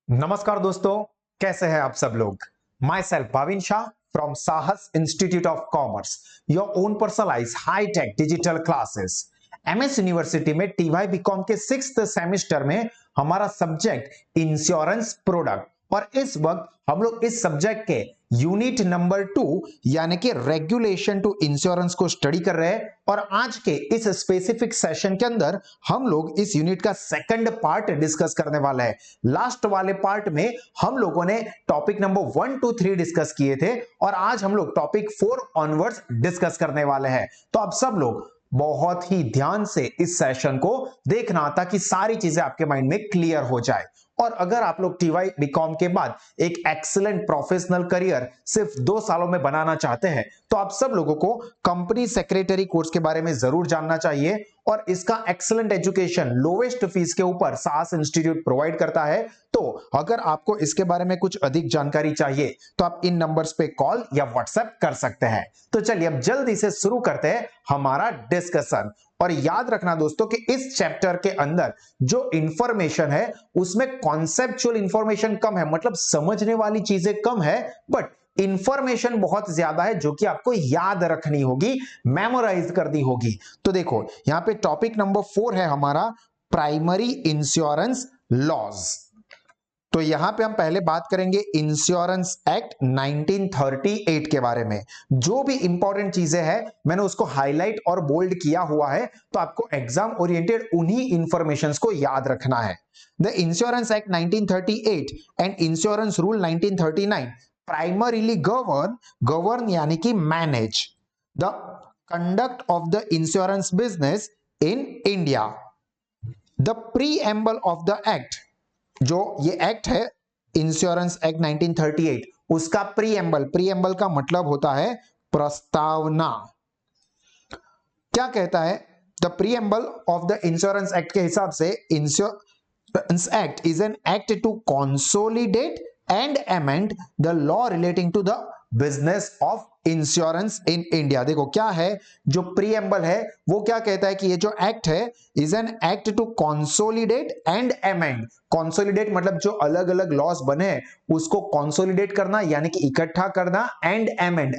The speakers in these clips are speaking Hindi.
नमस्कार दोस्तों, कैसे हैं आप सब लोग। Myself Bhavin Shah from Sahas institute of commerce, your own personalise high tech digital classes. MS university में टीवाई बीकॉम के 6th सेमेस्टर में हमारा सब्जेक्ट इंश्योरेंस प्रोडक्ट, और इस वक्त हम लोग इस सब्जेक्ट के यूनिट नंबर 2 यानी कि रेगुलेशन टू इंश्योरेंस को स्टडी कर रहे हैं। और आज के इस स्पेसिफिक सेशन के अंदर हम लोग इस यूनिट का सेकंड पार्ट डिस्कस करने वाला है। लास्ट वाले पार्ट में हम लोगों ने टॉपिक नंबर 1 2 3 डिस्कस किए थे, और आज हम लोग टॉपिक 4 ऑनवर्ड्स डिस्कस करने वाले हैं। तो आप सब लोग बहुत ही ध्यान से इस सेशन को देखना ताकि सारी चीजें आपके माइंड में क्लियर हो जाए। और अगर आप लोग टीवाई बीकॉम के बाद एक एक्सीलेंट प्रोफेशनल करियर सिर्फ 2 सालों में बनाना चाहते हैं, तो आप सब लोगों को कंपनी सेक्रेटरी कोर्स के बारे में जरूर जानना चाहिए। और इसका एक्सीलेंट एजुकेशन लोवेस्ट फीस के ऊपर साहस इंस्टीट्यूट प्रोवाइड करता है। तो अगर आपको इसके बारे में कुछ अधिक जानकारी चाहिए तो आप इन नंबर्स पे कॉल या व्हाट्सएप कर सकते हैं। तो चलिए अब जल्दी से शुरू करते हैं हमारा डिस्कशन। और याद रखना दोस्तों कि इस चैप्टर के अंदर जो इंफॉर्मेशन है उसमें कॉन्सेप्चुअल इंफॉर्मेशन कम है, मतलब समझने वाली चीजें कम है, बट इंफॉर्मेशन बहुत ज्यादा है जो कि आपको याद रखनी होगी, मेमोराइज करनी होगी। तो देखो यहां पे टॉपिक नंबर 4 है हमारा प्राइमरी इंश्योरेंस लॉज। तो यहां पे हम पहले बात करेंगे इंश्योरेंस एक्ट 1938 के बारे में। जो भी इंपॉर्टेंट चीजें हैं मैंने उसको हाईलाइट और बोल्ड किया हुआ है, तो आपको एग्जाम ओरिएंटेड उन्हीं इंफॉर्मेशंस को याद रखना है। The insurance act 1938 and insurance rule 1939 primarily govern यानी कि manage the conduct of the insurance business in India. The preamble of the act, जो ये एक्ट है इंश्योरेंस एक्ट 1938, उसका प्रीएम्बल का मतलब होता है प्रस्तावना। क्या कहता है? The preamble of the insurance act के हिसाब से insurance act is an act to consolidate and amend the law relating to the business of insurance in India. देखो क्या है जो प्रीएम्बल है, वो क्या कहता है कि ये जो एक्ट है is an act to consolidate and amend. Consolidate मतलब जो अलग अलग लॉस बने उसको कंसोलिडेट करना यानी कि इकट्ठा करना, एंड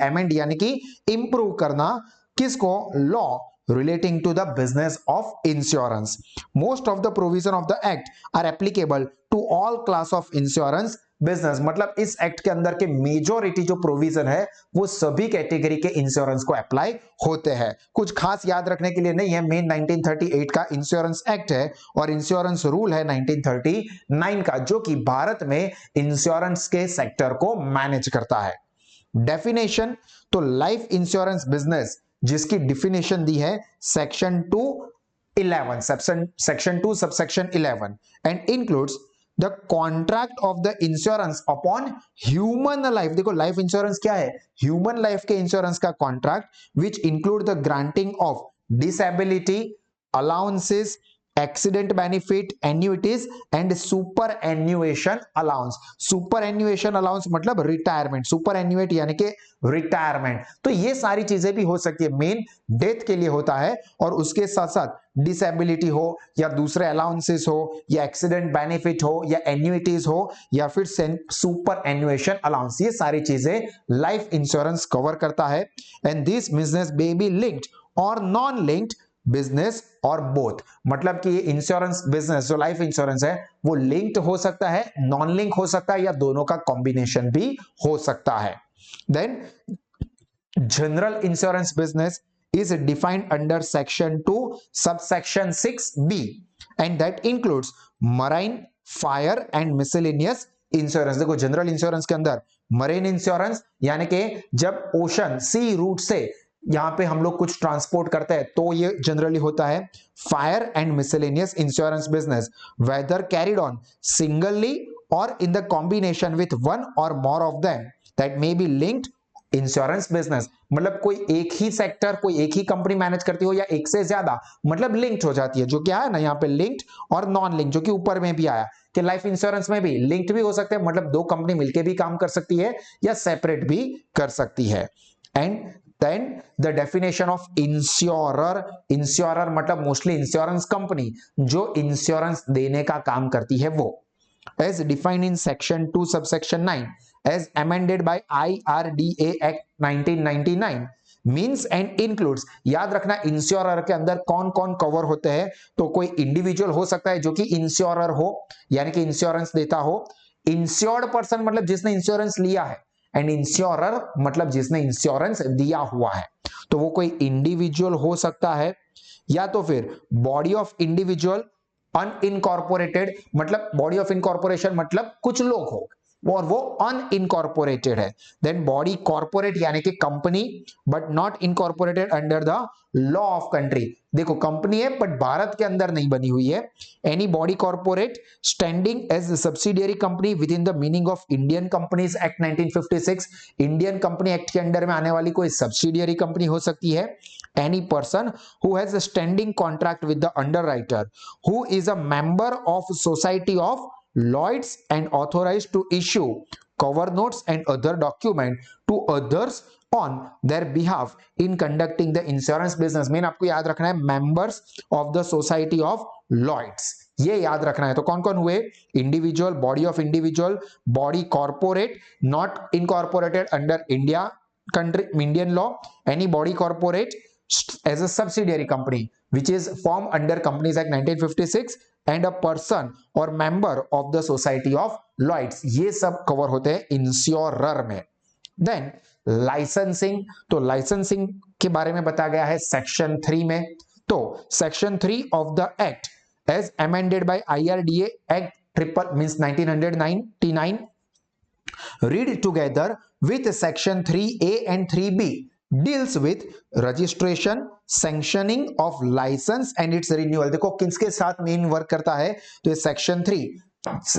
अमेंड यानी कि इंप्रूव करना। किसको? Law relating to the business of insurance. Most of the provision of the act are applicable to all class of insurance business, मतलब इस एक्ट के अंदर के मेजोरिटी जो प्रोविजन है वो सभी कैटेगरी के इंश्योरेंस को अप्लाई होते हैं। कुछ खास याद रखने के लिए नहीं है। मेन 1938 का इंश्योरेंस एक्ट है और इंश्योरेंस रूल है 1939 का, जो कि भारत में इंश्योरेंस के सेक्टर को मैनेज करता है। डेफिनेशन, तो लाइफ इंश्योरेंस बिजनेस जिसकी डिफिनेशन दी है section 211, section 2 subsection 11, and includes the contract of the insurance upon human life. देखो लाइफ इंश्योरेंस क्या है? ह्यूमन लाइफ के इंश्योरेंस का contract which include the granting of disability allowances, accident benefit, annuities and superannuation allowance. Superannuation allowance मतलब रिटायरमेंट, सुपर एन्युएट यानी कि रिटायरमेंट। तो ये सारी चीजें भी हो सकती है, मेन डेथ के लिए होता है, और उसके साथ साथ डिसेबिलिटी हो या दूसरे अलाउंसेस हो या एक्सीडेंट बेनिफिट हो या एन्युइटीज हो या फिर सुपर एन्युएशन अलाउंस, ये सारी चीजें लाइफ इंश्योरेंस कवर करता है। And this business may be linked और नॉन लिंक्ड बिजनेस और बोथ, मतलब कि ये इंश्योरेंस बिजनेस जो लाइफ इंश्योरेंस है वो लिंक्ड हो सकता है, नॉन लिंक हो सकता है, या दोनों का कॉम्बिनेशन भी हो सकता है। Then general insurance business is defined under section 2 subsection 6b and that includes marine, fire and miscellaneous insurance। देखो जनरल इंश्योरेंस के अंदर मरीन इंश्योरेंस यानी कि जब ओशन सी रूट से यहां पे हम लोग कुछ ट्रांसपोर्ट करते हैं तो ये जनरली होता है। Fire and miscellaneous insurance business whether carried on singly or in the combination with one or more of them that may be linked insurance business, मतलब कोई एक ही सेक्टर, कोई एक ही कंपनी मैनेज करती हो या एक से ज्यादा, मतलब लिंक्ड हो जाती है। जो क्या है ना यहाँ पे लिंक्ड और नॉन लिंक्ड, जो कि ऊपर में भी आया कि लाइफ इंश्योरेंस में भी लिंक्ड भी हो सकते हैं, मतलब दो कंपनी मिलकर भी काम कर सकती है या सेपरेट भी कर सकती है। And then the definition of insurer, insurer मतलब मोस्टली इंश्योरेंस कंपनी जो इंश्योरेंस देने का काम करती है वो। as defined in section 2 subsection 9 as amended by IRDA Act 1999 means and includes. याद रखना इंश्योरर के अंदर कौन कौन कवर होते हैं, तो कोई इंडिविजुअल हो सकता है जो कि इंश्योरर हो यानी कि इंश्योरेंस देता हो, इंश्योर्ड पर्सन मतलब जिसने इंश्योरेंस लिया है, एंड इंश्योरर मतलब जिसने इंश्योरेंस दिया हुआ है। तो वो कोई इंडिविजुअल हो सकता है या तो फिर बॉडी ऑफ इंडिविजुअल, अनइनकॉर्पोरेटेड मतलब बॉडी ऑफ इनकॉर्पोरेशन मतलब कुछ लोग हो और वो अनइनकॉर्पोरेटेड है, देन बॉडी कॉर्पोरेट यानी कि company but not incorporated under the law of country. देखो कंपनी है बट भारत के अंदर नहीं बनी हुई है। Any body corporate standing as subsidiary company within the meaning of Indian companies act 1956, Indian company act के अंडर में आने वाली कोई सब्सिडियरी कंपनी हो सकती है। Any person who has a standing contract with the underwriter, who is a member of Society of Lloyd's and authorized to issue cover notes and other document to others on their behalf in conducting the insurance business। Main आपको याद रखना है members of the Society of Lloyd's, ये याद रखना है। तो कौन कौन हुए, individual, body of individual, body corporate not incorporated under India country Indian law, any body corporate as a subsidiary company which is formed under Companies Act 1956 and a person or member of the Society of Lloyd's, ये सब कवर होते हैं इंश्योरर में। देन लाइसेंसिंग, तो लाइसेंसिंग के बारे में बताया गया है सेक्शन 3 में। तो section 3 of the act as amended by IRDA act triple means 1999 read together with section 3A and 3B deals with registration, sanctioning of license and its renewal। देखो किसके साथ मेन वर्क करता है, तो ये सेक्शन 3,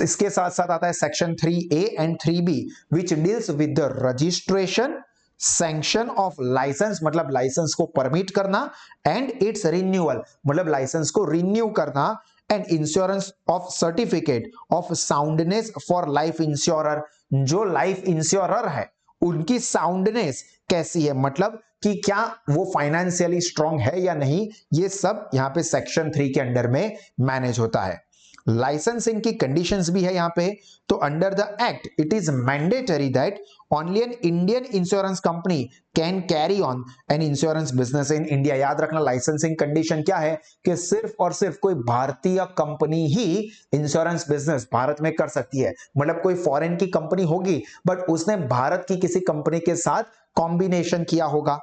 इसके साथ साथ आता है सेक्शन 3A and 3B which deals with the registration, sanction of licence मतलब लाइसेंस को परमिट करना, एंड इट्स रिन्यूअल मतलब लाइसेंस को रिन्यू करना, and insurance of certificate of soundness for life insurer. जो लाइफ इंश्योरर है उनकी साउंडनेस कैसी है, मतलब कि क्या वो फाइनेंशियली स्ट्रांग है या नहीं, ये सब यहां पे सेक्शन 3 के अंडर में मैनेज होता है। लाइसेंसिंग की कंडीशंस भी है यहां पे। तो under the act it is mandatory that only an Indian insurance company can carry on an insurance business in India. याद रखना लाइसेंसिंग कंडीशन क्या है कि सिर्फ और सिर्फ कोई भारतीय कंपनी ही इंश्योरेंस बिजनेस भारत में कर सकती है। मतलब कोई फॉरेन की कंपनी होगी बट उसने भारत की किसी कंपनी के साथ कॉम्बिनेशन किया होगा।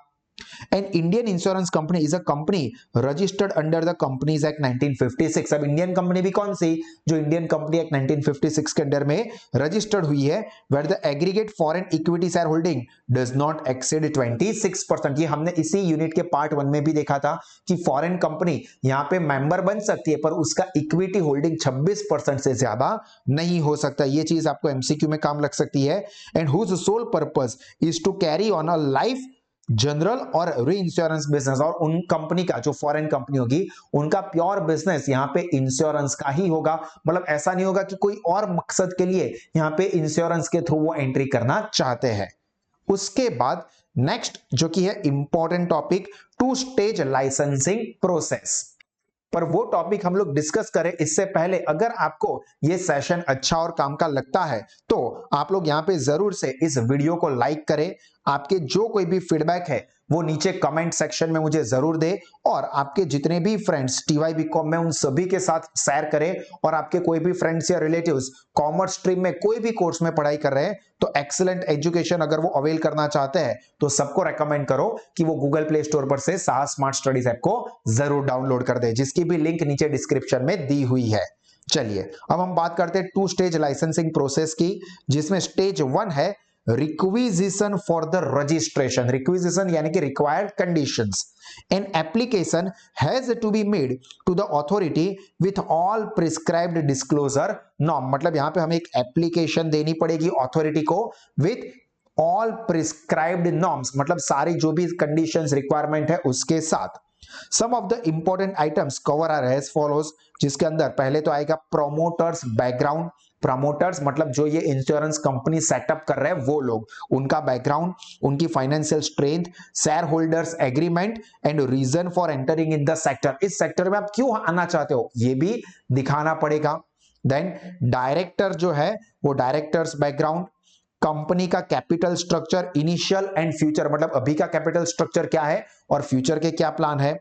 An Indian insurance company is a company registered under the Companies Act 1956। अब इंडियन कंपनी भी कौन सी, जो इंडियन कंपनी एक्ट 1956 के अंडर में रजिस्टर्ड हुई है, where the aggregate foreign equity share holding does not exceed 26%। ये हमने इसी यूनिट के पार्ट 1 में भी देखा था कि फॉरेन कंपनी यहां पे मेंबर बन सकती है पर उसका इक्विटी होल्डिंग 26% से ज्यादा नहीं हो सकता। ये चीज आपको एमसीक्यू में काम लग सकती है। And whose sole purpose is to carry on a life general और री इंश्योरेंस बिजनेस, और उन कंपनी का जो फॉरेन कंपनी होगी उनका प्योर बिजनेस यहाँ पे इंश्योरेंस का ही होगा। मतलब ऐसा नहीं होगा कि कोई और मकसद के लिए यहाँ पे इंश्योरेंस के थ्रू वो एंट्री करना चाहते हैं। उसके बाद नेक्स्ट जो कि है important topic, 2 stage licensing process. पर वो टॉपिक हम लोग डिस्कस करें इससे पहले अगर आपको ये सेशन अच्छा और काम का लगता है तो आप लोग यहाँ पे जरूर से इस वीडियो को लाइक करें। आपके जो कोई भी फीडबैक है वो नीचे कमेंट सेक्शन में मुझे जरूर दे, और आपके जितने भी फ्रेंड्स TYBCom में उन सभी के साथ शेयर करें। और आपके कोई भी फ्रेंड्स या रिलेटिव्स कॉमर्स स्ट्रीम में कोई भी कोर्स में पढ़ाई कर रहे हैं तो एक्सीलेंट एजुकेशन अगर वो अवेल करना चाहते हैं तो सबको रेकमेंड करो कि वो गूगल प्ले स्टोर पर से साहस स्मार्ट स्टडीज ऐप को जरूर डाउनलोड कर दे, जिसकी भी लिंक नीचे डिस्क्रिप्शन में दी हुई है। चलिए अब हम बात करते हैं 2 स्टेज लाइसेंसिंग प्रोसेस की, जिसमें स्टेज 1 है requisition for the registration. Requisition यानी कि required conditions. An application has to be made to the authority with all prescribed disclosure norm. मतलब यहां पे हमें एक एप्लीकेशन देनी पड़ेगी अथॉरिटी को विथ ऑल प्रिस्क्राइब्ड नॉर्म्स, मतलब सारी जो भी कंडीशंस रिक्वायरमेंट है उसके साथ। Some of the important items cover are as follows, जिसके अंदर पहले तो आएगा प्रोमोटर्स बैकग्राउंड। प्रमोटर्स मतलब जो ये इंश्योरेंस कंपनी सेटअप कर रहे हैं वो लोग, उनका बैकग्राउंड, उनकी financial strength, share holders agreement and reason for entering in the sector. इस सेक्टर में आप क्यों आना चाहते हो ये भी दिखाना पड़ेगा। देन डायरेक्टर जो है वो डायरेक्टर्स बैकग्राउंड, कंपनी का capital structure initial and future, मतलब अभी का कैपिटल स्ट्रक्चर क्या है और फ्यूचर के क्या प्लान है,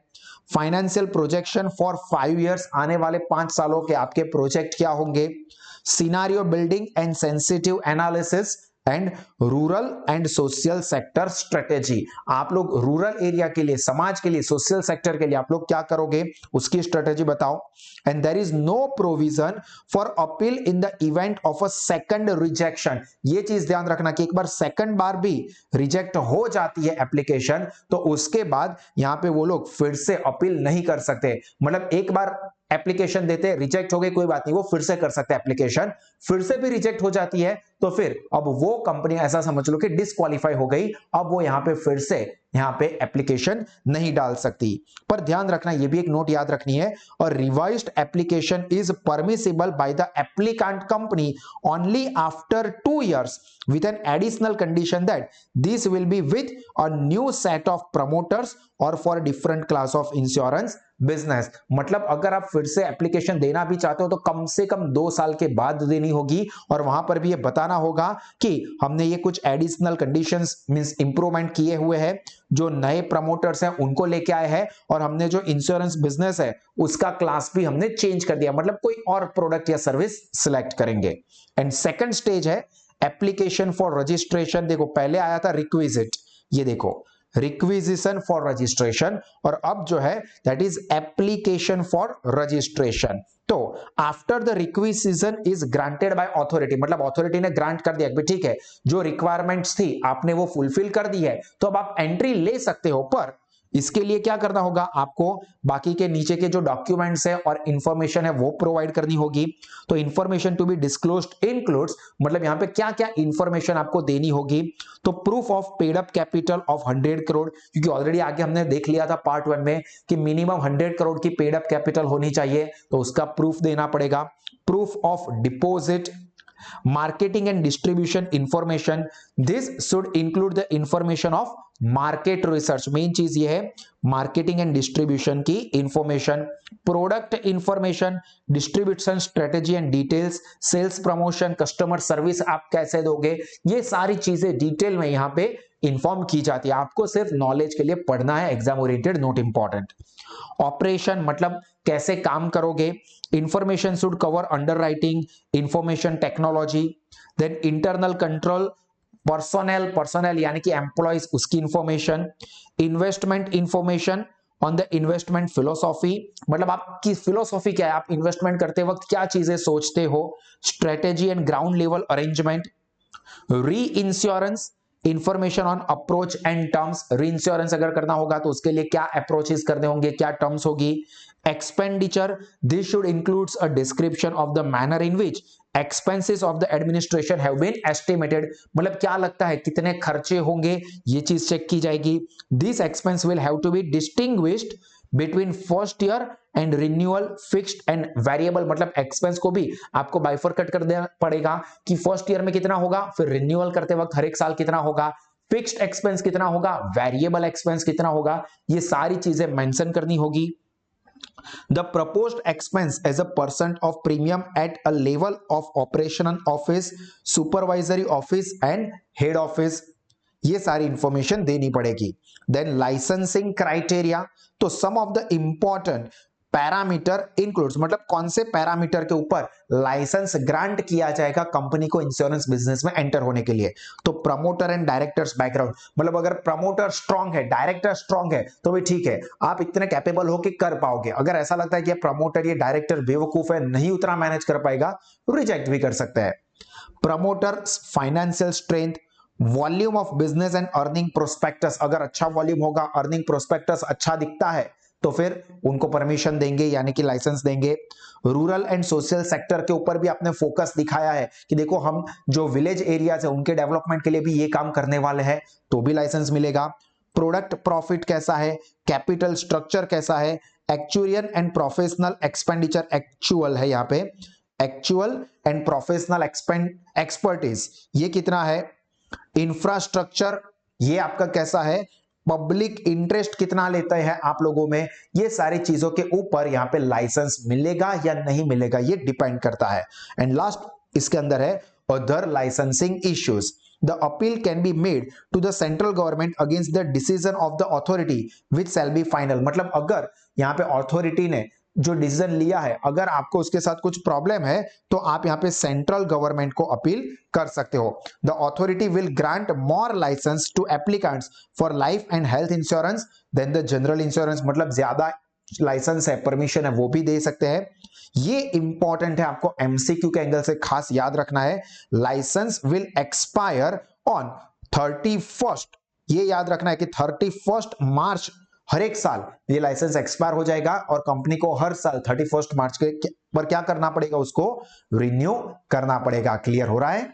फाइनेंशियल प्रोजेक्शन फॉर 5 इयर्स, आने वाले 5 सालों के आपके प्रोजेक्ट क्या होंगे, scenario building and sensitive analysis and rural and social sector strategy, आप लोग रूरल एरिया के लिए, समाज के लिए, सोशल सेक्टर के लिए आप लोग क्या करोगे उसकी स्ट्रेटेजी बताओ। And there is no provision for appeal in the event of a second rejection, ये चीज ध्यान रखना कि एक बार सेकंड बार भी रिजेक्ट हो जाती है एप्लीकेशन तो उसके बाद यहां पे वो लोग फिर से अपील नहीं कर सकते, मतलब एक बार एप्लीकेशन देते रिजेक्ट हो गई कोई बात नहीं, वो फिर से कर सकते हैं एप्लीकेशन, फिर से भी रिजेक्ट हो जाती है तो फिर अब वो कंपनी ऐसा समझ लो कि डिस्क्वालीफाई हो गई, अब वो यहां पे फिर से यहां पे एप्लीकेशन नहीं डाल सकती। पर ध्यान रखना, ये भी एक नोट याद रखनी है, और revised application is permissible by the applicant company only after 2 years with an additional condition that this will be with a new set of promoters or for different class of insurance business, मतलब अगर आप फिर से एप्लीकेशन देना भी चाहते हो तो कम से कम 2 साल के बाद देनी होगी, और वहां पर भी ये बताना होगा कि हमने ये कुछ एडिशनल कंडीशंस मींस इंप्रूवमेंट किए हुए हैं, जो नए प्रमोटर्स हैं उनको लेके आए हैं, और हमने जो इंश्योरेंस बिजनेस है उसका क्लास भी हमने चेंज कर दिया, मतलब कोई और प्रोडक्ट या सर्विस सिलेक्ट करेंगे। एंड सेकंड स्टेज है एप्लीकेशन फॉर रजिस्ट्रेशन, देखो पहले आया था रिक्विजिट, ये देखो रिक्विजिशन फॉर रजिस्ट्रेशन, और अब जो है that is application for registration. तो after the requisition is granted by authority, मतलब अथॉरिटी ने ग्रांट कर दिया कि ठीक है जो रिक्वायरमेंट्स थी आपने वो फुलफिल कर दी है तो अब आप एंट्री ले सकते हो, पर इसके लिए क्या करना होगा, आपको बाकी के नीचे के जो डॉक्यूमेंट्स है और इंफॉर्मेशन है वो प्रोवाइड करनी होगी। तो information to be disclosed includes, मतलब यहां पे क्या क्या इंफॉर्मेशन आपको देनी होगी, तो proof of paid up capital of 100 crore, क्योंकि ऑलरेडी आगे हमने देख लिया था पार्ट 1 में कि मिनिमम 100 करोड़ की पेड अप कैपिटल होनी चाहिए, तो उसका प्रूफ देना पड़ेगा। Proof of deposit, marketing and distribution information, this should include the information of market research, main चीज ये है मार्केटिंग एंड डिस्ट्रीब्यूशन की information, product information, distribution strategy and details, sales promotion, customer service आप कैसे दोगे, ये सारी चीजें डिटेल में यहां पे इंफॉर्म की जाती है, आपको सिर्फ नॉलेज के लिए पढ़ना है, exam oriented note important. Operation मतलब कैसे काम करोगे, information should cover underwriting, information technology, then internal control, personal यानी कि एम्प्लॉइज उसकी information, investment information on the investment philosophy, मतलब आपकी फिलोसॉफी क्या है, आप इन्वेस्टमेंट करते वक्त क्या चीजें सोचते हो, strategy and ground level arrangement, reinsurance, information on approach and terms, reinsurance अगर करना होगा तो उसके लिए क्या अप्रोचेस करने होंगे, क्या टर्म्स होगी, expenditure, this should includes a description of the manner in which expenses of the administration have been estimated, मतलब क्या लगता है कितने खर्चे होंगे ये चीज चेक की जाएगी। This expense will have to be distinguished between first year and renewal, fixed and variable, मतलब एक्सपेंस को भी आपको बाइफरकट कर देना पड़ेगा कि फर्स्ट ईयर में कितना होगा, फिर रिन्यूअल करते वक्त हर एक साल कितना होगा, फिक्स्ड एक्सपेंस कितना होगा, वेरिएबल एक्सपेंस कितना होगा, ये सारी चीजें मेंशन करनी होगी। The proposed expense as a percent of premium at a level of operational office, supervisory office and head office, ये सारी इंफॉर्मेशन देनी पड़ेगी। देन लाइसेंसिंग क्राइटेरिया, तो some of the important parameter includes, मतलब कौन से पैरामीटर के ऊपर लाइसेंस ग्रांट किया जाएगा कंपनी को इंश्योरेंस बिजनेस में एंटर होने के लिए, तो प्रमोटर एंड डायरेक्टर्स बैकग्राउंड, मतलब अगर प्रमोटर स्ट्रांग है, डायरेक्टर स्ट्रांग है तो भी ठीक है, आप इतने कैपेबल हो कि कर पाओगे, अगर ऐसा लगता है कि प्रमोटर ये डायरेक्टर बेवकूफ है, नहीं उतना मैनेज कर पाएगा, रिजेक्ट भी कर सकते हैं। Promoter financial strength, volume of business and earning prospectus, अगर अच्छा वॉल्यूम होगा, अर्निंग प्रोस्पेक्टस अच्छा दिखता है तो फिर उनको परमिशन देंगे यानी कि लाइसेंस देंगे। रूरल एंड सोशल सेक्टर के ऊपर भी आपने फोकस दिखाया है कि देखो हम जो विलेज एरियाज है उनके डेवलपमेंट के लिए भी ये काम करने वाले हैं, तो भी लाइसेंस मिलेगा। प्रोडक्ट प्रॉफिट कैसा है, कैपिटल स्ट्रक्चर कैसा है, actual and professional expenditure, actual है यहाँ पे, एक्चुअल एंड प्रोफेशनल एक्सपर्टीज ये कितना है, इंफ्रास्ट्रक्चर ये आपका कैसा है, पब्लिक इंटरेस्ट कितना लेते हैं आप लोगों में, ये सारी चीजों के ऊपर यहाँ पे लाइसेंस मिलेगा या नहीं मिलेगा ये डिपेंड करता है। एंड लास्ट इसके अंदर है other licensing issues. The appeal can be made to the central government against the decision of the authority which shall be final। मतलब अगर यहाँ पे अथॉरिटी ने जो डिसीजन लिया है, अगर आपको उसके साथ कुछ प्रॉब्लम है तो आप यहाँ पे सेंट्रल गवर्नमेंट को अपील कर सकते हो। The authority will grant more licence to applicants for life and health insurance then the general insurance. मतलब ज्यादा लाइसेंस है, परमिशन है, वो भी दे सकते हैं। ये इंपॉर्टेंट है, आपको एमसीक्यू के एंगल से खास याद रखना है। Licence will expire on 31st, ये याद रखना है कि 31st मार्च हर एक साल ये लाइसेंस एक्सपायर हो जाएगा और कंपनी को हर साल 31st मार्च के पर क्या करना पड़ेगा, उसको रिन्यू करना पड़ेगा। क्लियर हो रहा है?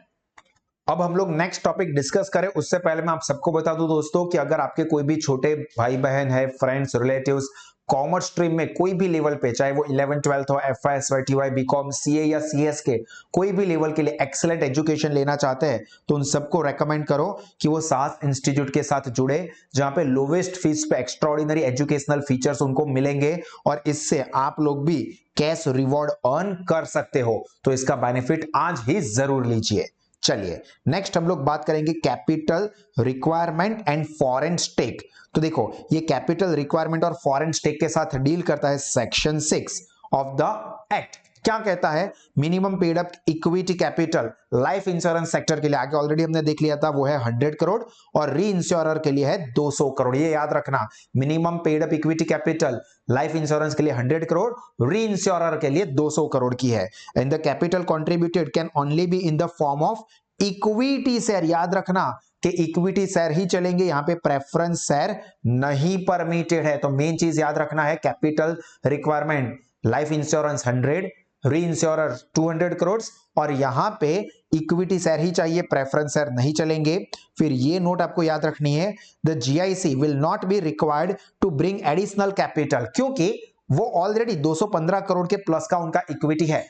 अब हम लोग नेक्स्ट टॉपिक डिस्कस करें उससे पहले मैं आप सबको बता दूं दोस्तों कि अगर आपके कोई भी छोटे भाई बहन है, फ्रेंड्स, रिलेटिव्स कॉमर्स स्ट्रीम में कोई भी लेवल पे, चाहे वो 11th 12th हो, एफआई, टीवाई, बीकॉम, सीए या सीएस के कोई भी लेवल के लिए एक्सीलेंट एजुकेशन लेना चाहते हैं तो उन सबको रेकमेंड करो कि वो साहस इंस्टीट्यूट के साथ जुड़े, जहां पे लोवेस्ट फीस पे एक्स्ट्राऑर्डिनरी एजुकेशनल फीचर्स उनको मिलेंगे और इससे आप लोग भी कैश रिवॉर्ड अर्न कर सकते हो। तो इसका बेनिफिट आज ही जरूर लीजिए। चलिए नेक्स्ट हम लोग बात करेंगे capital requirement and foreign stake. तो देखो ये कैपिटल रिक्वायरमेंट और फॉरेन स्टेक के साथ डील करता है सेक्शन 6 ऑफ द एक्ट। क्या कहता है? Minimum paid up equity capital life insurance sector के लिए आगे ऑलरेडी हमने देख लिया था, वो है 100 करोड़ और री इंश्योरर के लिए है 200 करोड़। ये याद रखना, minimum paid up equity capital life insurance के लिए 100 करोड़, री इंश्योरर के लिए 200 करोड़ की है। And the capital contributed can only be in the form of equity share. याद रखना कि इक्विटी शेयर ही चलेंगे, यहां पे प्रेफरेंस शेयर नहीं परमिटेड है। तो मेन चीज याद रखना है, कैपिटल रिक्वायरमेंट लाइफ इंश्योरेंस 100, री इंश्योरर 200 करोड़ और यहां पे इक्विटी शेयर ही चाहिए, प्रेफरेंस शेयर नहीं चलेंगे। फिर ये नोट आपको याद रखनी है, the GIC will not be required to bring additional capital, क्योंकि वो ऑलरेडी 215 करोड़ के प्लस का उनका इक्विटी है।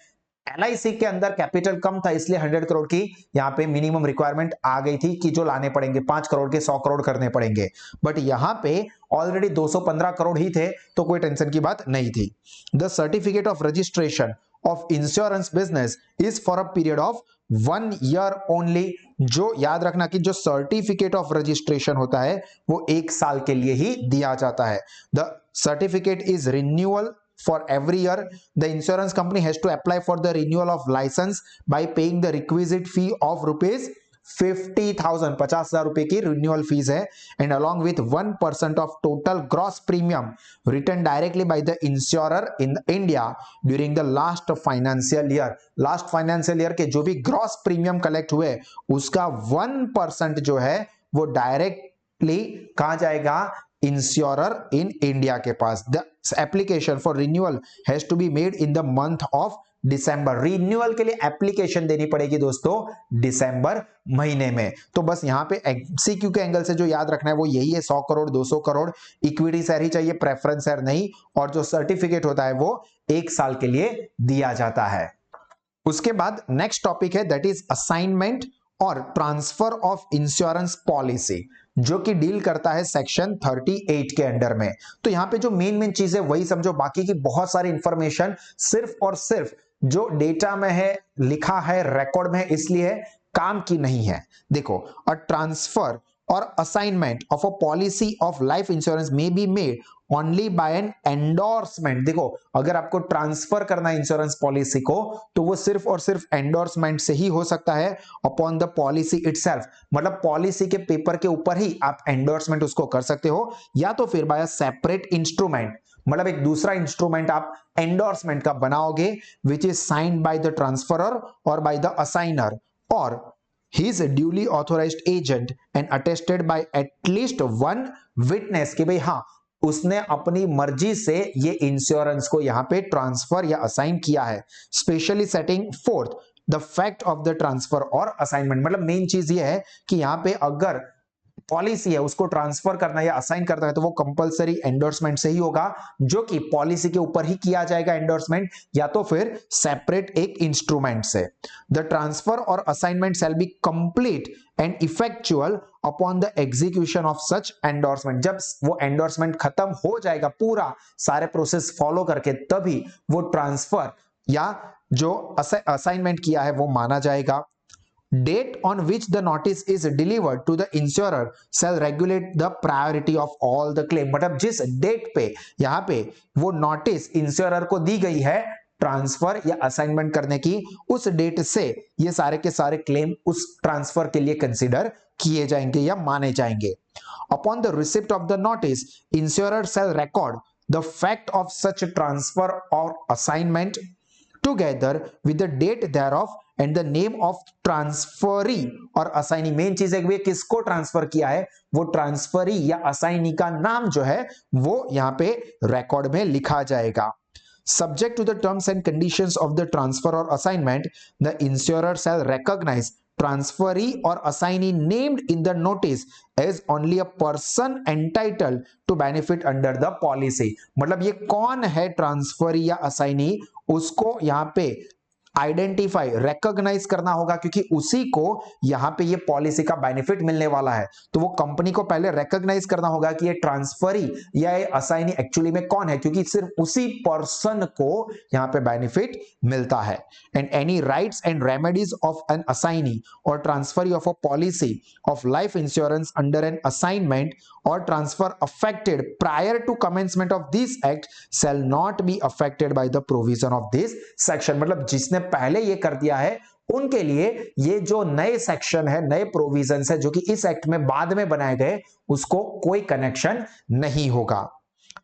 एलआईसी के अंदर कैपिटल कम था इसलिए 100 करोड़ की यहां पे मिनिमम रिक्वायरमेंट आ गई थी कि जो लाने पड़ेंगे 5 करोड़ के 100 करोड़ करने पड़ेंगे, बट यहां पे ऑलरेडी 215 करोड़ ही थे तो कोई टेंशन की बात नहीं थी। The certificate of registration of insurance business is for a period of 1 year only. जो याद रखना कि जो सर्टिफिकेट ऑफ रजिस्ट्रेशन होता है वो 1 साल के लिए ही दिया जाता है। The certificate is renewal for every year. The insurance company has to apply for the renewal of license by paying the requisite fee of rupees 50,000, 50,000 रुपए की रिन्यूअल फीस है। And along with 1% of total gross premium written directly by the insurer in India during the last financial year। Last financial year के जो भी ग्रॉस प्रीमियम कलेक्ट हुए उसका 1% जो है वो डायरेक्टली कहां जाएगा? इंश्योरर इन इंडिया के पास। The application for renewal has to be made in the month of December. Renewal के लिए एप्लीकेशन देनी पड़ेगी दोस्तों दिसंबर महीने में। तो बस यहां पे एमसीक्यू के एंगल से जो याद रखना है वो यही है, 100 करोड़ 200 करोड़ इक्विटी शेयर ही चाहिए, प्रेफरेंस शेयर नहीं, और जो सर्टिफिकेट होता है वो 1 साल के लिए दिया जाता है। उसके बाद नेक्स्ट टॉपिक है that is assignment or transfer of insurance policy, जो कि डील करता है सेक्शन 38 के अंडर में। तो यहां पे जो मेन चीज है वही समझो, बाकी की बहुत सारी इंफॉर्मेशन सिर्फ और सिर्फ जो डेटा में है, लिखा है, रिकॉर्ड में है, इसलिए काम की नहीं है। देखो, a transfer or assignment of a policy of life insurance may be made only by an endorsement. देखो, अगर आपको ट्रांसफर करना है इंश्योरेंस पॉलिसी को तो वो सिर्फ और सिर्फ एंडोर्समेंट से ही हो सकता है अपॉन द पॉलिसी इटसेल्फ। मतलब पॉलिसी के पेपर के ऊपर ही आप एंडोर्समेंट उसको कर सकते हो, या तो फिर बाय अ सेपरेट इंस्ट्रूमेंट, मतलब एक दूसरा इंस्ट्रूमेंट आप एंडोर्समेंट का बनाओगे which is signed by the transferor और बाय द असाइनर और he is a duly authorized agent and attested by at least one witness कि भाई हाँ उसने अपनी मर्जी से ये इंश्योरेंस को यहां पे ट्रांसफर या असाइन किया है। Specially setting fourth the fact of the transfer or assignment. मतलब मेन चीज ये है कि यहां पे अगर पॉलिसी है उसको ट्रांसफर करना या असाइन करना है तो वो कंपलसरी एंडोर्समेंट से ही होगा, जो कि पॉलिसी के ऊपर ही किया जाएगा एंडोर्समेंट, या तो फिर सेपरेट एक इंस्ट्रूमेंट से। The transfer or assignment shall be complete and effectual upon the execution of such endorsement. जब वो एंडोर्समेंट खत्म हो जाएगा पूरा सारे प्रोसेस फॉलो करके, तभी वो ट्रांसफर या जो असाइनमेंट किया है वो माना जाएगा। Date on which the notice is delivered to the insurer shall regulate the priority of all the claim। मतलब जिस डेट पे यहाँ पे वो नोटिस इंश्योरर को दी गई है ट्रांसफर या असाइनमेंट करने की, उस डेट से ये सारे के सारे क्लेम उस ट्रांसफर के लिए कंसीडर किए जाएंगे या माने जाएंगे। Upon the receipt of the notice, insurer shall record the fact of such transfer or assignment together with the date thereof and the name of transferee और असाइनी। मेन चीज है कि किसको ट्रांसफर किया है, वो ट्रांसफरी या असाइनी का नाम जो है वो यहां पे रिकॉर्ड में लिखा जाएगा। Subject to the terms and conditions of the transfer or assignment, the insurer shall recognize transferee or assignee named in the notice as only a person entitled to benefit under the policy। मतलब ये कौन है ट्रांसफरी या असाइनी, उसको यहाँ पे आइडेंटिफाई रिकॉग्नाइज करना होगा, क्योंकि उसी को यहां पे ये पॉलिसी का बेनिफिट मिलने वाला है। तो वो कंपनी को पहले रिकॉग्नाइज करना होगा कि ये ट्रांसफरी या ये असाइनी एक्चुअली में कौन है, क्योंकि सिर्फ उसी पर्सन को यहां पे बेनिफिट मिलता है। And any rights and remedies of an assignee or transferee of a policy of life insurance under an assignment or transfer affected prior to commencement of this act shall not be affected by the provision of this section. मतलब जिसने पहले ये कर दिया है उनके लिए ये जो नए सेक्शन है, नए प्रोविजंस है जो कि इस एक्ट में बाद में बनाए गए, उसको कोई कनेक्शन नहीं होगा।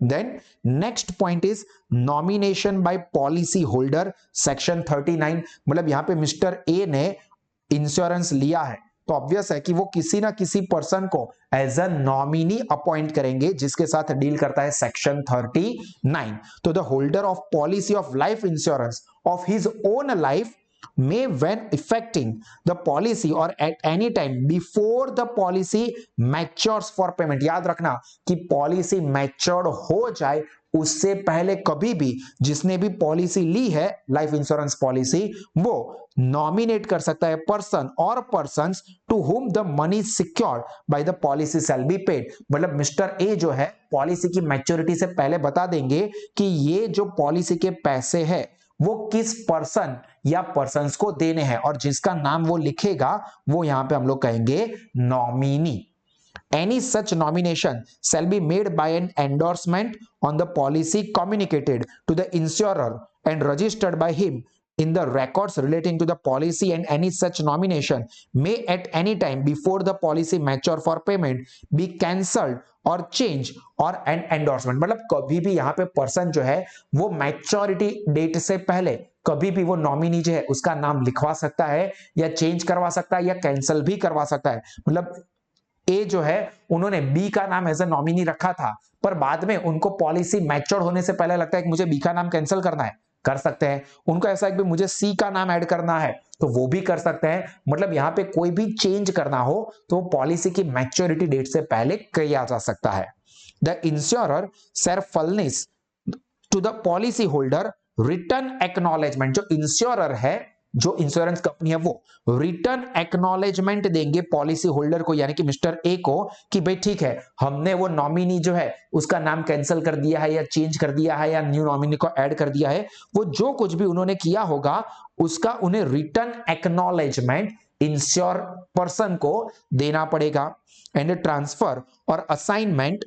Then next point is nomination by policy holder section 39। मतलब यहां पे मिस्टर ए ने इंश्योरेंस लिया है तो ऑब्वियस है कि वो किसी ना किसी पर्सन को एज अ नॉमिनी अपॉइंट करेंगे, जिसके साथ डील करता है सेक्शन 39। तो the holder of policy of life insurance of his own life may when effecting the policy or at any time before the policy matures for payment। याद रखना कि पॉलिसी मैच्योर्ड हो जाए उससे पहले कभी भी जिसने भी पॉलिसी ली है लाइफ इंश्योरेंस पॉलिसी, वो नॉमिनेट कर सकता है पर्सन और persons to whom the money secured by the policy shall be paid. मतलब मिस्टर ए जो है पॉलिसी की मैच्योरिटी से पहले बता देंगे कि ये जो पॉलिसी के पैसे है वो किस पर्सन या पर्संस को देने हैं, और जिसका नाम वो लिखेगा वो यहां पे हम लोग कहेंगे nominee. Any such nomination shall be made by an endorsement on the policy communicated to the insurer and registered by him in the records relating to the policy, and any such nomination may at any time before the policy mature for payment be cancelled और चेंज और एन एंडोर्समेंट। मतलब कभी भी यहाँ पे पर्सन जो है वो मैच्योरिटी डेट से पहले कभी भी वो नॉमिनी जो है उसका नाम लिखवा सकता है या चेंज करवा सकता है या कैंसिल भी करवा सकता है। मतलब ए जो है उन्होंने बी का नाम एज ए नॉमिनी रखा था, पर बाद में उनको पॉलिसी मैच्योर होने से पहले लगता है कि मुझे बी का नाम कैंसिल करना है, कर सकते हैं। उनको ऐसा है कि मुझे सी का नाम ऐड करना है तो वो भी कर सकते हैं। मतलब यहां पे कोई भी चेंज करना हो तो पॉलिसी की मैच्योरिटी डेट से पहले किया जा सकता है। The insurer share furnish to the policy holder return acknowledgement. जो इंश्योरर है, जो इंश्योरेंस कंपनी है, वो रिटर्न एक्नॉलेजमेंट देंगे पॉलिसी होल्डर को, यानी कि मिस्टर ए को, कि भाई ठीक है हमने वो नॉमिनी जो है उसका नाम कैंसिल कर दिया है या चेंज कर दिया है या न्यू नॉमिनी को ऐड कर दिया है। वो जो कुछ भी उन्होंने किया होगा उसका उन्हें रिटर्न एक्नॉलेजमेंट इंश्योर पर्सन को देना पड़ेगा। And transfer or assignment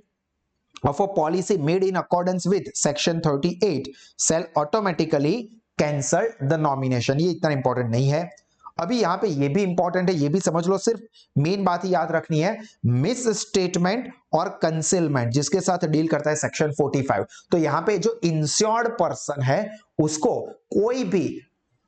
of a policy made in accordance with section 38 shall automatically cancel the nomination। ये इतना इंपॉर्टेंट नहीं है। अभी यहां पे ये भी इंपॉर्टेंट है, ये भी समझ लो, सिर्फ मेन बात ही याद रखनी है, मिस स्टेटमेंट और कंसीलमेंट जिसके साथ डील करता है सेक्शन 45। तो यहां पे जो इंश्योर्ड पर्सन है उसको कोई भी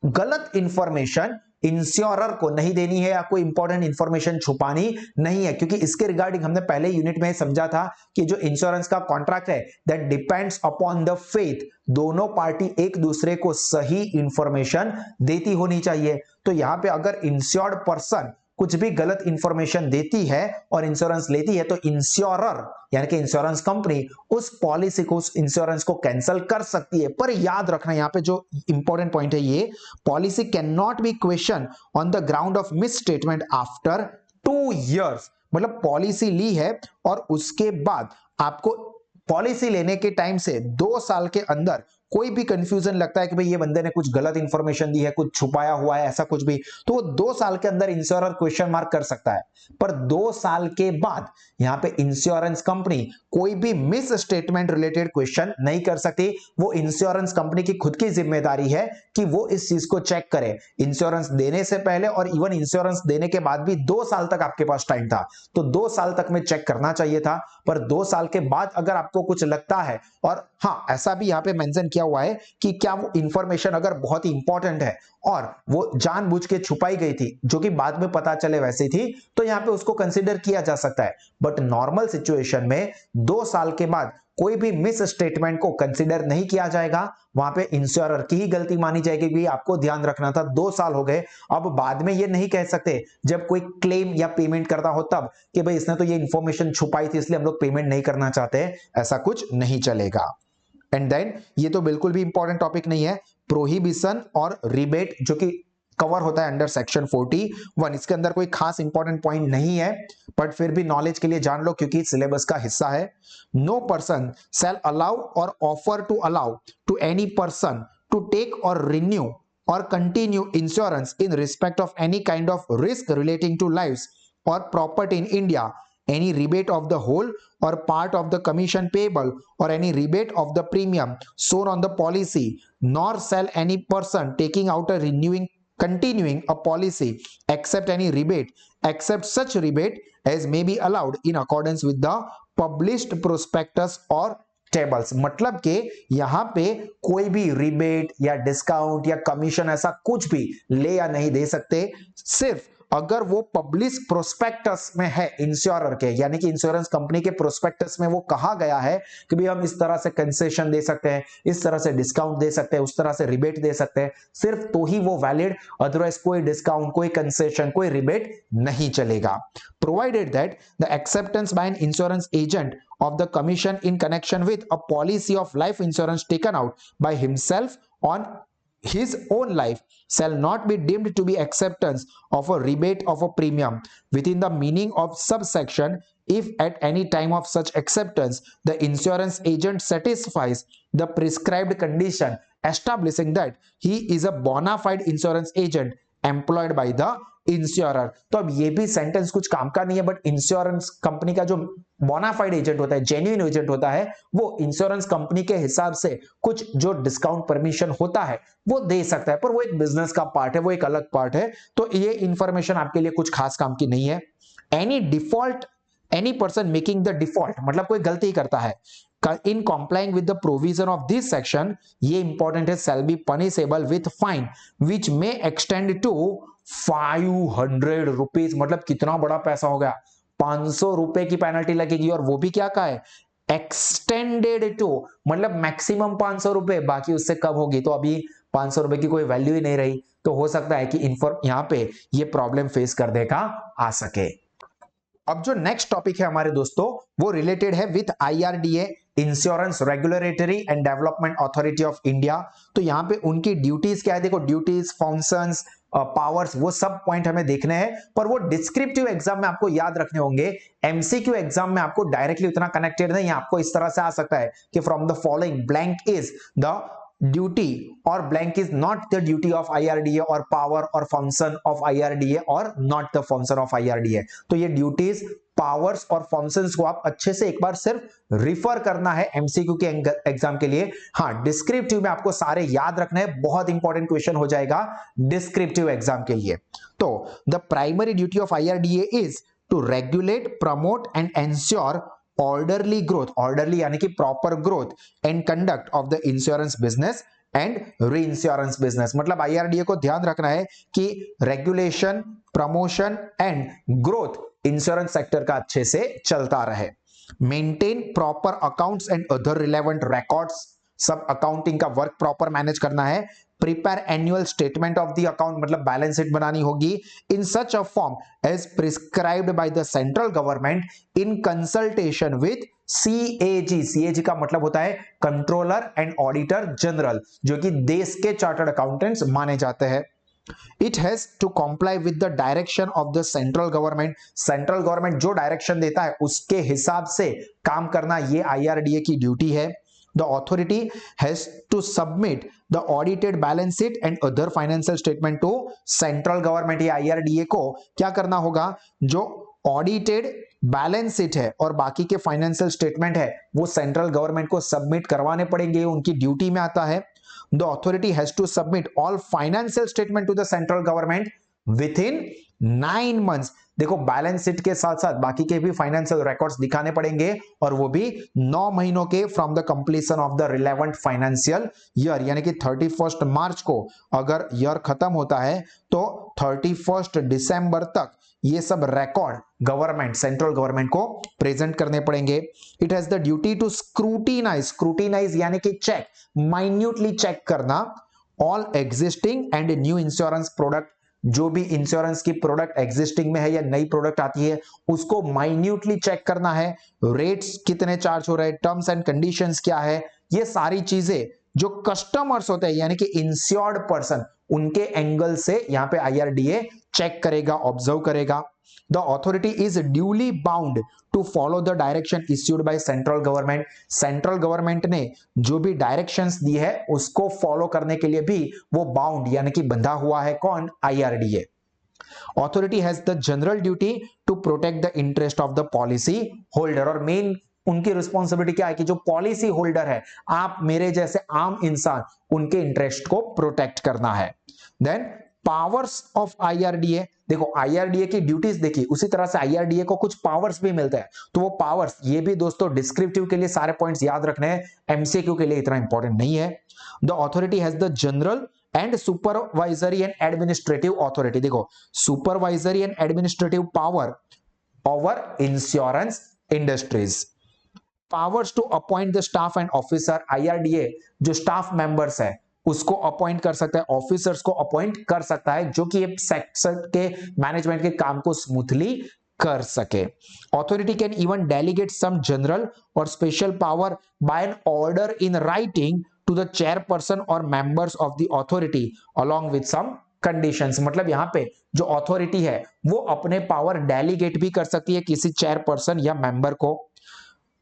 गलत इंफॉर्मेशन इंश्योरर को नहीं देनी है या कोई इंपॉर्टेंट इंफॉर्मेशन छुपानी नहीं है, क्योंकि इसके रिगार्डिंग हमने पहले यूनिट में समझा था कि जो इंश्योरेंस का कॉन्ट्रैक्ट है that depends upon the faith. दोनों पार्टी एक दूसरे को सही इंफॉर्मेशन देती होनी चाहिए। तो यहां पे अगर इंश्योर्ड पर्सन कुछ भी गलत इंफॉर्मेशन देती है और इंश्योरेंस लेती है तो इंश्योरर यानी कि इंश्योरेंस कंपनी उस पॉलिसी को, उस इंश्योरेंस को कैंसिल कर सकती है। पर याद रखना यहां पे जो इंपॉर्टेंट पॉइंट है, ये policy can not be question on the ground of miss statement after 2 years। मतलब पॉलिसी ली है और उसके बाद आपको पॉलिसी लेने के टाइम से 2 साल के अंदर कोई भी कंफ्यूजन लगता है कि भाई ये बंदे ने कुछ गलत इंफॉर्मेशन दी है, कुछ छुपाया हुआ है, ऐसा कुछ भी, तो वो 2 साल के अंदर इंश्योरर क्वेश्चन मार्क कर सकता है। पर 2 साल के बाद यहां पे इंश्योरेंस कंपनी कोई भी मिस स्टेटमेंट रिलेटेड क्वेश्चन नहीं कर सकती। वो इंश्योरेंस कंपनी की खुद की जिम्मेदारी है कि वो इस चीज को चेक करे। इंश्योरेंस देने से पहले और इवन इंश्योरेंस देने के बाद भी 2 साल तक आपके पास टाइम था, तो 2 साल तक में चेक करना चाहिए था। पर 2 साल के बाद अगर आपको कुछ लगता है, और हाँ ऐसा भी यहां पे मेंशन किया हुआ है कि क्या वो इंफॉर्मेशन अगर बहुत ही इंपॉर्टेंट है और वो जानबूझ के छुपाई गई थी, जो कि बाद में पता चले वैसी थी, तो यहां पे उसको कंसीडर किया जा सकता है। बट नॉर्मल सिचुएशन में 2 साल के बाद कोई भी मिस स्टेटमेंट को कंसीडर नहीं किया जाएगा। वहां पे इंश्योरर की ही गलती मानी जाएगी कि आपको ध्यान रखना था, 2 साल हो गए, अब बाद में ये नहीं कह सकते जब कोई क्लेम या पेमेंट करता हो तब कि भाई इसने तो ये इंफॉर्मेशन छुपाई थी इसलिए हम लोग पेमेंट नहीं करना चाहते। ऐसा कुछ नहीं चलेगा। एंड देन ये तो बिल्कुल भी इंपॉर्टेंट टॉपिक नहीं है, प्रोहिबिशन और रिबेट, जो कि कवर होता है अंडर सेक्शन 41। इसके अंदर कोई खास इंपॉर्टेंट पॉइंट नहीं है, बट फिर भी नॉलेज के लिए जान लो क्योंकि सिलेबस का हिस्सा है। No person shall allow or offer to allow to any person to take or renew or continue insurance in respect of any kind of risk relating to lives or property in India, any rebate of the whole or part of the commission payable or any rebate of the premium shown on the policy, nor shall any person taking out a continuing a policy accept any rebate except such rebate as may be allowed in accordance with the published prospectus or tables. मतलब कि यहां पे कोई भी रिबेट या डिस्काउंट या कमीशन ऐसा कुछ भी ले या नहीं दे सकते, सिर्फ अगर वो पब्लिश प्रोस्पेक्टस में है इंश्योरर के, यानी कि इंश्योरेंस कंपनी के प्रोस्पेक्टस में वो कहा गया है कि भाई हम इस तरह से कंसेशन दे सकते हैं, इस तरह से डिस्काउंट दे सकते हैं, उस तरह से रिबेट दे सकते हैं, सिर्फ तो ही वो वैलिड, अदरवाइज कोई डिस्काउंट, कोई कंसेशन, कोई रिबेट नहीं चलेगा। Provided that the acceptance bye an insurance agent of the commission in connection with a policy of life insurance taken out by himself on his own life shall not be deemed to be acceptance of a rebate of a premium within the meaning of subsection if at any time of such acceptance the insurance agent satisfies the prescribed condition establishing that he is a bona fide insurance agent employed by the insurer. तो अब ये भी सेंटेंस कुछ काम का नहीं है, बट इंश्योरेंस कंपनी का जो बोनाफाइड एजेंट होता है, जेन्युइन एजेंट होता है, वो इंश्योरेंस कंपनी के हिसाब से कुछ जो डिस्काउंट परमिशन होता है वो दे सकता है, पर वो एक बिजनेस का पार्ट है, वो एक अलग पार्ट है। तो ये इंफॉर्मेशन आपके लिए कुछ खास काम की नहीं है। Any default, any person making the default, मतलब कोई गलती करता है in complying with the provision of this section, ये इंपॉर्टेंट है, shall be punishable with fine which may extend to 500 rupees. मतलब कितना बड़ा पैसा हो गया, 500 रुपए की पेनल्टी लगेगी, और वो भी क्या का है, एक्सटेंडेड टू, मतलब मैक्सिमम 500 रुपए, बाकी उससे कम होगी। तो अभी 500 रुपए की कोई वैल्यू ही नहीं रही, तो हो सकता है कि यहां पे ये प्रॉब्लम फेस करने का आ सके। अब जो नेक्स्ट टॉपिक है हमारे दोस्तों, वो रिलेटेड है with IRDA, insurance regulatory and development authority of India. तो यहाँ पे उनकी ड्यूटीज क्या है, देखो ड्यूटीज, फंक्शंस, पावर्स, वो सब पॉइंट हमें देखने हैं, पर वो डिस्क्रिप्टिव एग्जाम में आपको याद रखने होंगे। MCQ एग्जाम में आपको डायरेक्टली उतना कनेक्टेड नहीं, आपको इस तरह से आ सकता है कि from the following blank is the duty or blank is not the duty of IRDA or power or function of IRDA or not the function of IRDA। तो ये ड्यूटीज, पावर्स और फंक्शंस को आप अच्छे से एक बार सिर्फ रिफर करना है MCQ के एग्जाम के लिए। हाँ, डिस्क्रिप्टिव में आपको सारे याद रखना है, बहुत इंपॉर्टेंट क्वेश्चन हो जाएगा डिस्क्रिप्टिव एग्जाम के लिए। तो the primary duty of IRDA is to regulate, promote and ensure orderly growth, orderly यानी कि proper growth and conduct of the insurance business and reinsurance business. मतलब IRDA को ध्यान रखना है कि regulation, promotion and growth insurance sector का अच्छे से चलता रहे। Maintain proper accounts and other relevant records, सब अकाउंटिंग का वर्क प्रॉपर मैनेज करना है। Prepare annual statement of the account, मतलब बैलेंस शीट बनानी होगी in such a form as prescribed by the central government in consultation with CAG। CAG का मतलब होता है कंट्रोलर एंड ऑडिटर जनरल, जो कि देश के चार्टर्ड अकाउंटेंट्स माने जाते हैं। It has to comply with the direction of the central government। Central government जो डायरेक्शन देता है उसके हिसाब से काम करना ये IRDA की ड्यूटी है। The authority has to submit the audited balance sheet and other financial statement to central government। ये IRDA को क्या करना होगा, जो ऑडिटेड बैलेंस शीट है और बाकी के फाइनेंशियल स्टेटमेंट है वो सेंट्रल गवर्नमेंट को सबमिट करवाने पड़ेंगे, उनकी ड्यूटी में आता है। The authority has to submit all financial statement to the central government within 9 months। देखो बैलेंस शीट के साथ साथ बाकी के भी फाइनेंशियल रिकॉर्ड्स दिखाने पड़ेंगे और वो भी 9 महीनों के from the completion of the relevant financial year, यानी कि 31 मार्च को अगर ईयर खत्म होता है तो 31 दिसंबर तक ये सब रिकॉर्ड गवर्नमेंट सेंट्रल गवर्नमेंट को प्रेजेंट करने पड़ेंगे। It has the duty to scrutinise यानी कि चेक, माइन्यूटली चेक करना all existing and new insurance product. जो भी इंश्योरेंस की प्रोडक्ट एग्जिस्टिंग में है या नई प्रोडक्ट आती है उसको माइन्यूटली चेक करना है। रेट्स कितने चार्ज हो रहे हैं, टर्म्स एंड कंडीशंस क्या है, ये सारी चीजें जो कस्टमर्स होते हैं यानी कि इंश्योर्ड पर्सन, उनके एंगल से यहां पे IRDA चेक करेगा, ऑब्जर्व करेगा। The authority is duly bound to follow the direction issued by central government। Central government ने जो भी डायरेक्शंस दी है उसको फॉलो करने के लिए भी वो बाउंड यानी कि बंधा हुआ है। कौन? IRDA। Authority has the general duty to protect the interest of the policy holder। और मेन उनकी रिस्पॉन्सिबिलिटी क्या है कि जो पॉलिसी होल्डर है, आप मेरे जैसे आम इंसान, उनके इंटरेस्ट को प्रोटेक्ट करना है। Then powers of IRDA। देखो IRDA की ड्यूटीज देखिए, उसी तरह से IRDA को कुछ पावर्स भी मिलते हैं। तो वो पावर्स, ये भी दोस्तों डिस्क्रिप्टिव के लिए सारे पॉइंट्स याद रखने हैं, MCQ के लिए इतना इंपॉर्टेंट नहीं है। The authority has the general and supervisory and administrative authority. देखो supervisory and administrative power over insurance industries. Powers to appoint the staff and officer. IRDA जो स्टाफ मेंबर्स है उसको अपॉइंट कर सकता है, ऑफिसर्स को अपॉइंट कर सकता है जो कि सेक्टर के मैनेजमेंट के काम को स्मूथली कर सके। Authority can even delegate some general or special power by an order in writing to the chairperson or members of the authority along with some conditions. मतलब यहाँ पे जो ऑथोरिटी है वो अपने पावर डेलीगेट भी कर सकती है किसी चेयरपर्सन या मेंबर को।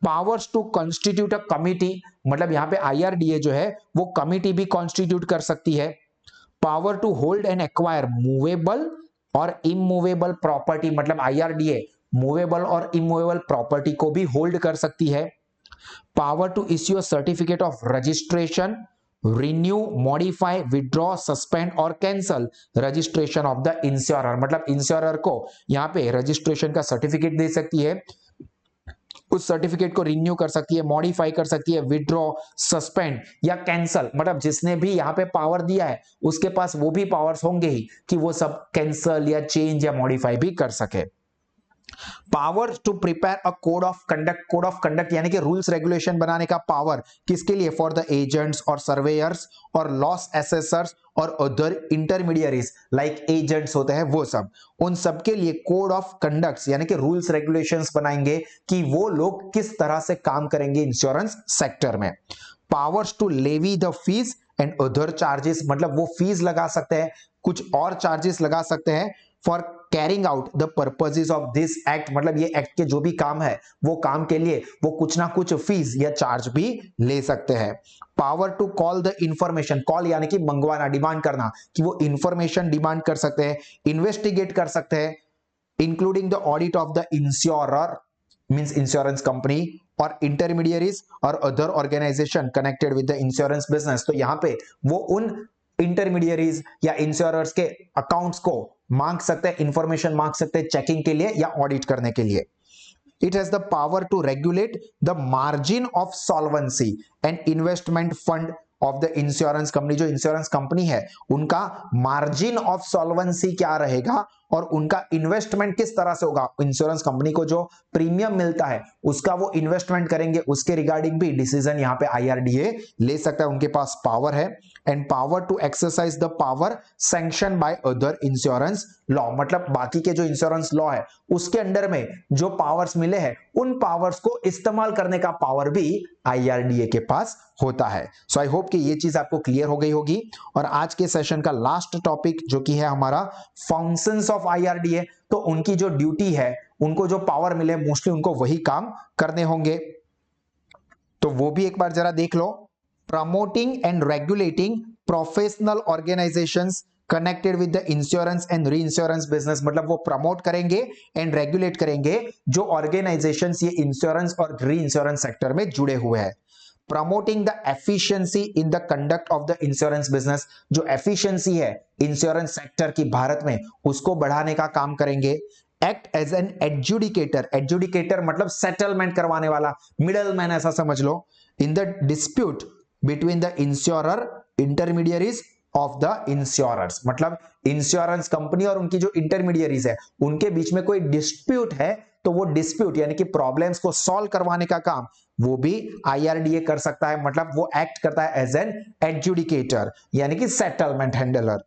Powers to constitute a committee, मतलब यहां पे IRDA जो है वो कमिटी भी कॉन्स्टिट्यूट कर सकती है। Power to hold and acquire movable और इमूवेबल प्रॉपर्टी, मतलब IRDA मूवेबल और इमूवेबल प्रॉपर्टी को भी होल्ड कर सकती है। Power to issue a certificate of registration, renew, modify, withdraw, suspend or cancel registration of the insurer. मतलब इंश्योरर को यहां पे रजिस्ट्रेशन का सर्टिफिकेट दे सकती है, उस सर्टिफिकेट को रिन्यू कर सकती है, मॉडिफाई कर सकती है, विड्रॉ, सस्पेंड या कैंसल। मतलब जिसने भी यहाँ पे पावर दिया है उसके पास वो भी पावर्स होंगे ही कि वो सब कैंसल या चेंज या मॉडिफाई भी कर सके। Power to prepare a code of conduct. Code of conduct यानी कि रूल्स रेगुलेशन बनाने का पावर किसके लिए? फॉर द एजेंट्स और सर्वेयर्स और लॉस एसेसर्स और अदर इंटरमीडियरीज लाइक एजेंट्स होते हैं वो सब, उन सब के लिए कोड ऑफ कंडक्ट्स यानी कि रूल्स रेगुलेशंस बनाएंगे कि वो लोग किस तरह से काम करेंगे इंश्योरेंस सेक्टर में। Powers to levy the fees and other charges, मतलब वो फीस लगा सकते हैं, कुछ और चार्जेस लगा सकते हैं for carrying out the purposes of this act. मतलब ये एक्ट के जो भी काम है वो काम के लिए वो कुछ ना कुछ फीस या चार्ज भी ले सकते हैं। Power to call the information, call यानी कि मंगवाना, डिमांड करना, कि वो इंफॉर्मेशन डिमांड कर सकते हैं, इन्वेस्टिगेट कर सकते हैं, including the audit of the insurer means insurance company और इंटरमीडियरीज और other organisation connected with the insurance business. तो यहां पे वो उन इंटरमीडियरीज या इंश्योरर्स के अकाउंट्स को मांग सकते हैं, इंफॉर्मेशन मांग सकते हैं चेकिंग के लिए या ऑडिट करने के लिए। It has the power to regulate the margin of solvency and investment fund of the insurance company। जो इंश्योरेंस कंपनी है उनका मार्जिन ऑफ सॉल्वेंसी क्या रहेगा और उनका इन्वेस्टमेंट किस तरह से होगा, इंश्योरेंस कंपनी को जो प्रीमियम मिलता है उसका वो इन्वेस्टमेंट करेंगे, उसके रिगार्डिंग भी डिसीजन यहाँ पे आईआरडीए ले सकता है, उनके पास पावर है। And power to exercise the power sanction by other insurance law, मतलब बाकी के जो इंश्योरेंस लॉ है उसके अंडर में जो पावर्स मिले हैं उन पावर्स को इस्तेमाल करने का पावर भी आईआरडीए के पास होता है। सो आई होप कि ये चीज आपको क्लियर हो गई होगी। और आज के सेशन का लास्ट टॉपिक जो कि है हमारा फंक्शंस ऑफ आईआरडीए, तो उनकी जो ड्यूटी है, उनको जो पावर मिले मोस्टली उनको वही काम करने होंगे, तो वो भी एक बार जरा देख लो। Promoting and regulating professional organisations connected with the insurance and reinsurance business, मतलब वो प्रमोट करेंगे एंड रेगुलेट करेंगे जो ऑर्गेनाइजेशंस ये इंश्योरेंस और री इंश्योरेंस सेक्टर में जुड़े हुए हैं। Promoting the efficiency in the conduct of the insurance business, जो एफिशिएंसी है इंश्योरेंस सेक्टर की भारत में उसको बढ़ाने का काम करेंगे। Act as an adjudicator, adjudicator मतलब सेटलमेंट करवाने वाला, मिडल मैन ऐसा समझ लो, in the dispute between the insurer intermediaries of the insurers, मतलब इंश्योरेंस कंपनी और उनकी जो इंटरमीडियरीज है उनके बीच में कोई डिस्प्यूट है तो वो डिस्प्यूट यानी कि प्रॉब्लम्स को सॉल्व करवाने का काम वो भी आईआरडीए कर सकता है, मतलब वो एक्ट करता है एज एन एडजुडिकेटर यानी कि settlement handler.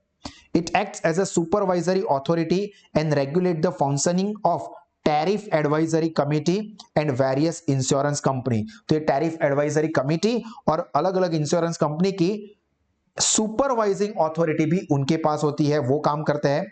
It acts as a supervisory authority and regulate the functioning of tariff advisory committee and various insurance company, तो ये टैरिफ एडवाइजरी कमिटी और अलग अलग इंश्योरेंस कंपनी की सुपरवाइजिंग अथॉरिटी भी उनके पास होती है, वो काम करते हैं।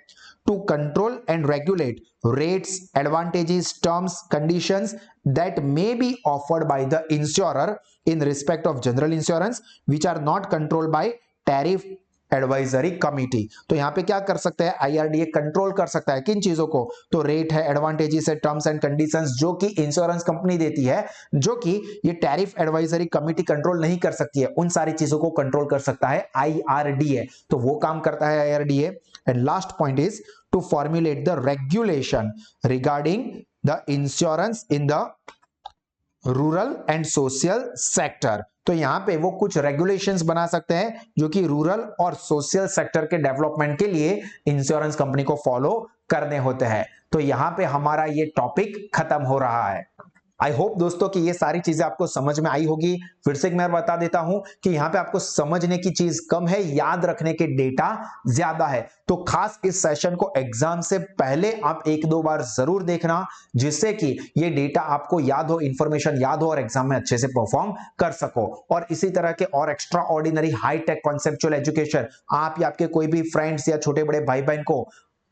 To control and regulate rates, advantages, terms, conditions that may be offered by the insurer in respect of general insurance which are not controlled by tariff advisory committee. तो यहां पे क्या कर सकते हैं, आईआरडीए कंट्रोल कर सकता है किन चीजों को, तो रेट है, एडवांटेजेस है, टर्म्स एंड कंडीशंस जो कि इंश्योरेंस कंपनी देती है, जो कि ये टैरिफ एडवाइजरी कमिटी कंट्रोल नहीं कर सकती है, उन सारी चीजों को कंट्रोल कर सकता है आईआरडीए, तो वो काम करता है IRDA. And last point is to formulate the regulation regarding the insurance in the rural and social sector, तो यहां पे वो कुछ रेगुलेशंस बना सकते हैं जो कि रूरल और सोशल सेक्टर के डेवलपमेंट के लिए इंश्योरेंस कंपनी को फॉलो करने होते हैं। तो यहां पे हमारा ये टॉपिक खत्म हो रहा है। आई होप दोस्तों कि ये सारी चीजें आपको समझ में आई होगी। फिर से एक बार बता देता हूं कि यहाँ पे आपको समझने की चीज कम है, याद रखने के डेटा ज्यादा है, तो खास इस सेशन को एग्जाम से पहले आप एक दो बार जरूर देखना, जिससे कि ये डेटा आपको याद हो, इंफॉर्मेशन याद हो और एग्जाम में अच्छे से परफॉर्म कर सको। और इसी तरह के और extra ordinary high tech conceptual education आप या आपके कोई भी फ्रेंड्स या छोटे बड़े भाई बहन को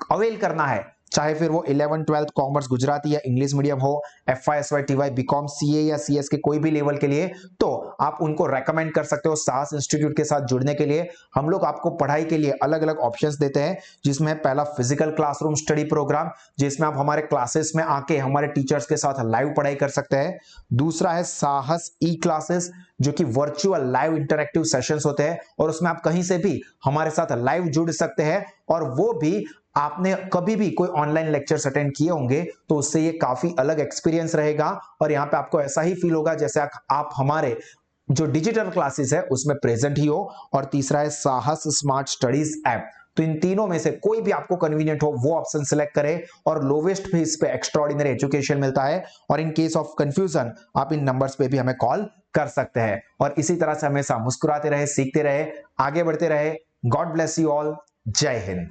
अवेल करना है, चाहे फिर वो 11th 12th कॉमर्स गुजराती या इंग्लिश मीडियम हो, FY SY TY BCom CA या सीएस के कोई भी लेवल के लिए, तो आप उनको रेकमेंड कर सकते हो साहस इंस्टीट्यूट के साथ जुड़ने के लिए। हम लोग आपको पढ़ाई के लिए अलग अलग ऑप्शंस देते हैं, जिसमें पहला फिजिकल क्लासरूम स्टडी प्रोग्राम, जिसमें आप हमारे क्लासेस में आके हमारे टीचर्स के साथ लाइव पढ़ाई कर सकते हैं। दूसरा है साहस ई क्लासेस, जो कि वर्चुअल लाइव इंटरैक्टिव सेशंस होते हैं और उसमें आप कहीं से भी हमारे साथ लाइव जुड़ सकते हैं, और वो भी आपने कभी भी कोई ऑनलाइन लेक्चर्स अटेंड किए होंगे तो उससे ये काफी अलग एक्सपीरियंस रहेगा, और यहाँ पे आपको ऐसा ही फील होगा जैसे आप हमारे जो डिजिटल क्लासेस है उसमें प्रेजेंट ही हो। और तीसरा है साहस स्मार्ट स्टडीज ऐप, तो इन तीनों में से कोई भी आपको कन्वीनियंट हो वो ऑप्शन सिलेक्ट करें, और लोवेस्ट फीस पे एक्स्ट्राऑर्डिनरी एजुकेशन मिलता है। और इन केस ऑफ कंफ्यूजन आप इन नंबर्स पे भी हमें कॉल कर सकते हैं। और इसी तरह से हमेशा मुस्कुराते रहे, सीखते रहे, आगे बढ़ते रहे। God bless you all. जय हिंद।